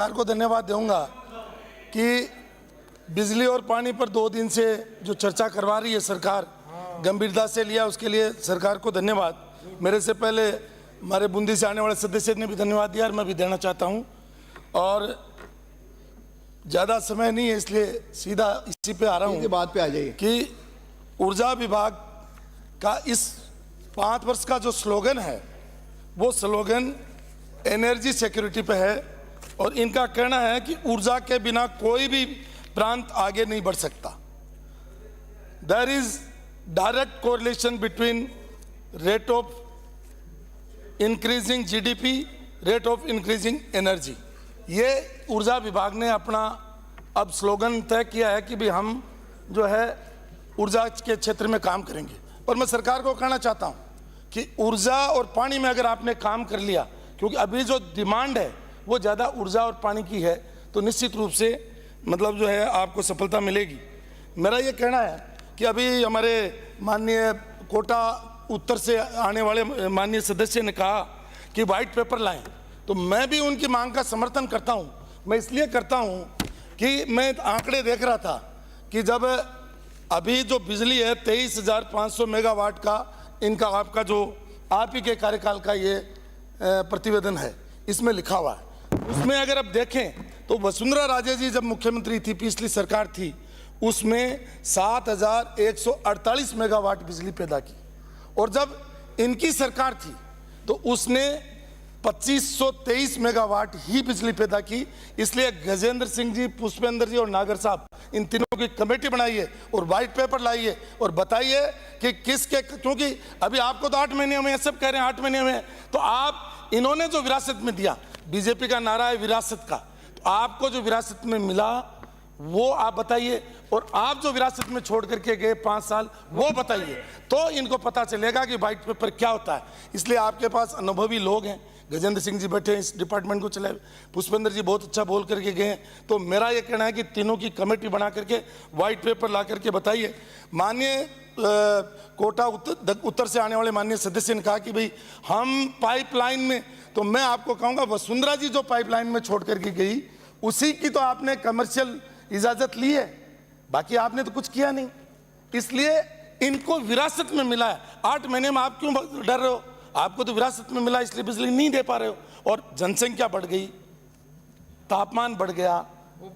सरकार को धन्यवाद दूंगा कि बिजली और पानी पर 2 दिन से जो चर्चा करवा रही है सरकार, गंभीरता से लिया, उसके लिए सरकार को धन्यवाद। मेरे से पहले हमारे बूंदी से आने वाले सदस्य ने भी धन्यवाद दिया और मैं भी देना चाहता हूं। और ज़्यादा समय नहीं है इसलिए सीधा इसी पे आ रहा हूं, बात पे आ जाइए कि ऊर्जा विभाग का इस 5 वर्ष का जो स्लोगन है वो स्लोगन एनर्जी सिक्योरिटी पे है और इनका कहना है कि ऊर्जा के बिना कोई भी प्रांत आगे नहीं बढ़ सकता। There is direct correlation between rate of increasing GDP, rate of increasing energy. ये ऊर्जा विभाग ने अपना अब स्लोगन तय किया है कि भी हम जो है ऊर्जा के क्षेत्र में काम करेंगे। और मैं सरकार को कहना चाहता हूं कि ऊर्जा और पानी में अगर आपने काम कर लिया, क्योंकि अभी जो डिमांड है वो ज़्यादा ऊर्जा और पानी की है, तो निश्चित रूप से मतलब जो है आपको सफलता मिलेगी। मेरा ये कहना है कि अभी हमारे माननीय कोटा उत्तर से आने वाले माननीय सदस्य ने कहा कि वाइट पेपर लाएं, तो मैं भी उनकी मांग का समर्थन करता हूं। मैं इसलिए करता हूं कि मैं आंकड़े देख रहा था कि जब अभी जो बिजली है 23,500 मेगावाट का इनका आपका जो आप ही के कार्यकाल का ये प्रतिवेदन है, इसमें लिखा हुआ है। उसमें अगर आप देखें तो वसुंधरा राजे जी जब मुख्यमंत्री थी, पिछली सरकार थी, उसमें 7,148 मेगावाट बिजली पैदा की। और जब इनकी सरकार थी तो उसने 2,523 मेगावाट ही बिजली पैदा की। इसलिए गजेंद्र सिंह जी, पुष्पेंद्र जी और नागर साहब, इन तीनों की कमेटी बनाइए और वाइट पेपर लाइए और बताइए कि किसके, क्योंकि अभी आपको तो 8 महीने में, सब कह रहे हैं 8 महीने में, तो आप इन्होंने जो विरासत में दिया, बीजेपी का नारा है विरासत का, तो आपको जो विरासत में मिला वो आप बताइए, और आप जो विरासत में छोड़ करके गए 5 साल वो बताइए, तो इनको पता चलेगा कि वाइट पेपर क्या होता है। इसलिए आपके पास अनुभवी लोग हैं, गजेंद्र सिंह जी बैठे हैं इस डिपार्टमेंट को चलाए, पुष्पेंद्र जी बहुत अच्छा बोल करके गए हैं। तो मेरा ये कहना है कि तीनों की कमेटी बना करके वाइट पेपर ला करके बताइए। माननीय कोटा उत्तर से आने वाले माननीय सदस्य ने कहा कि भाई हम पाइपलाइन में, तो मैं आपको कहूँगा वसुंधरा जी जो पाइपलाइन में छोड़ करके गई उसी की तो आपने कमर्शियल इजाजत ली है, बाकी आपने तो कुछ किया नहीं। इसलिए इनको विरासत में मिला है। 8 महीने में आप क्यों डर रहे हो? आपको तो विरासत में मिला, इसलिए बिजली नहीं दे पा रहे हो। और जनसंख्या बढ़ गई, तापमान बढ़ गया,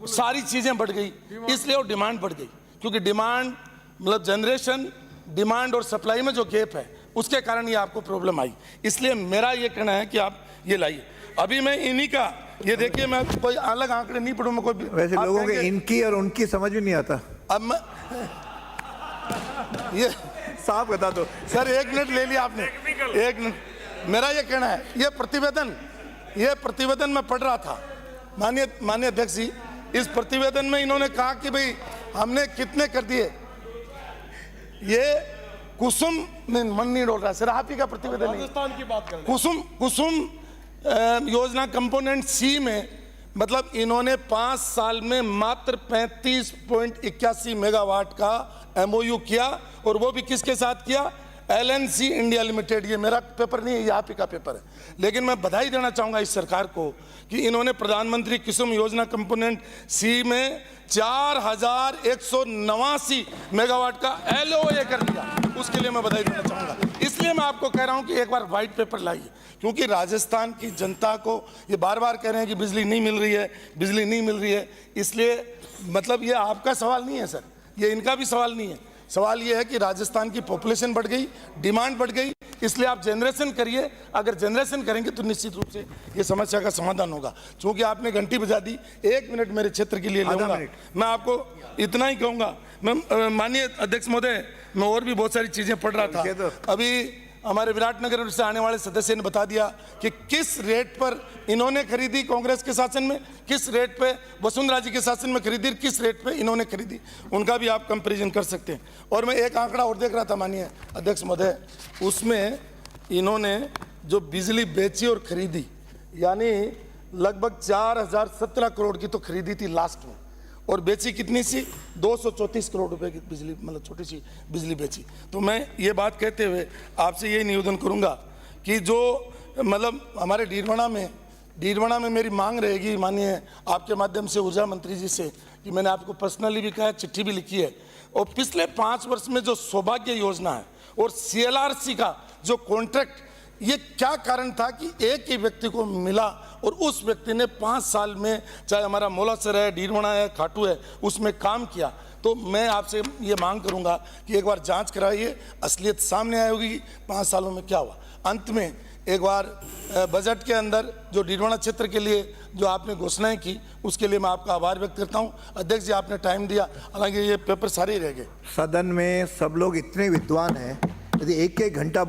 सारी चीजें बढ़ गई, इसलिए वो डिमांड बढ़ गई। क्योंकि डिमांड मतलब जनरेशन, डिमांड और सप्लाई में जो गैप है उसके कारण ये आपको प्रॉब्लम आई। इसलिए मेरा ये कहना है कि आप ये लाइए। अभी मैं इन्हीं का ये देखिए, मैं कोई अलग आंकड़े नहीं पढ़ूँ, मैं कोई वैसे लोगों के इनकी और उनकी समझ में नहीं आता। अब मैं ये साफ बता दो सर, 1 मिनट ले लिया आपने, 1 मिनट। मेरा ये कहना है, ये प्रतिवेदन मैं पढ़ रहा था, माननीय अध्यक्ष जी, इस प्रतिवेदन में इन्होंने कहा कि भाई हमने कितने कर दिए। ये कुसुम में मन नहीं डोल रहा सर, आप ही का प्रतिवेदन है, राजस्थान की बात करें। कुसुम योजना कंपोनेंट सी में मतलब इन्होंने 5 साल में मात्र 35.81 मेगावाट का एमओयू किया, और वो भी किसके साथ किया? LNC India limited. ये मेरा पेपर नहीं है, ये आप ही का पेपर है। लेकिन मैं बधाई देना चाहूंगा इस सरकार को कि इन्होंने प्रधानमंत्री कुसुम योजना कंपोनेंट सी में 4,189 मेगावाट का एलओए कर दिया, उसके लिए मैं बधाई देना चाहूंगा। इसलिए मैं आपको कह रहा हूं कि एक बार व्हाइट पेपर लाइए, क्योंकि राजस्थान की जनता को ये बार बार कह रहे हैं कि बिजली नहीं मिल रही है, बिजली नहीं मिल रही है। इसलिए मतलब ये आपका सवाल नहीं है सर, ये इनका भी सवाल नहीं है। सवाल ये है कि राजस्थान की पॉपुलेशन बढ़ गई, डिमांड बढ़ गई, इसलिए आप जनरेशन करिए। अगर जनरेशन करेंगे तो निश्चित रूप से ये समस्या का समाधान होगा। क्योंकि आपने घंटी बजा दी, 1 मिनट मेरे क्षेत्र के लिए लूंगा। मैं आपको इतना ही कहूंगा। मैं माननीय अध्यक्ष महोदय, मैं और भी बहुत सारी चीजें पढ़ रहा था। अभी हमारे विराटनगर से आने वाले सदस्य ने बता दिया कि किस रेट पर इन्होंने खरीदी कांग्रेस के शासन में, किस रेट पे वसुंधरा जी के शासन में खरीदी, किस रेट पे इन्होंने खरीदी, उनका भी आप कंपैरिजन कर सकते हैं। और मैं एक आंकड़ा और देख रहा था माननीय अध्यक्ष महोदय, उसमें इन्होंने जो बिजली बेची और खरीदी, यानी लगभग 4,017 करोड़ की तो खरीदी थी लास्ट में, और बेची कितनी सी? 234 करोड़ रुपए की बिजली, मतलब छोटी सी बिजली बेची। तो मैं ये बात कहते हुए आपसे यही निवेदन करूंगा कि जो मतलब हमारे डीरवाना में डीडवाना में मेरी मांग रहेगी माननीय आपके माध्यम से ऊर्जा मंत्री जी से कि मैंने आपको पर्सनली भी कहा है, चिट्ठी भी लिखी है, और पिछले 5 वर्ष में जो सौभाग्य योजना है और CLRC का जो कॉन्ट्रैक्ट, ये क्या कारण था कि एक ही व्यक्ति को मिला और उस व्यक्ति ने 5 साल में, चाहे हमारा मोलासर है, डीडवाना है, खाटू है, उसमें काम किया। तो मैं आपसे ये मांग करूंगा कि एक बार जांच कराइए, असलियत सामने आई होगी 5 सालों में क्या हुआ। अंत में एक बार बजट के अंदर जो डीडवाना क्षेत्र के लिए जो आपने घोषणाएं की, उसके लिए मैं आपका आभार व्यक्त करता हूं। अध्यक्ष जी, आपने टाइम दिया, हालांकि ये पेपर सारे ही रह गए। सदन में सब लोग इतने विद्वान हैं, यदि एक एक घंटा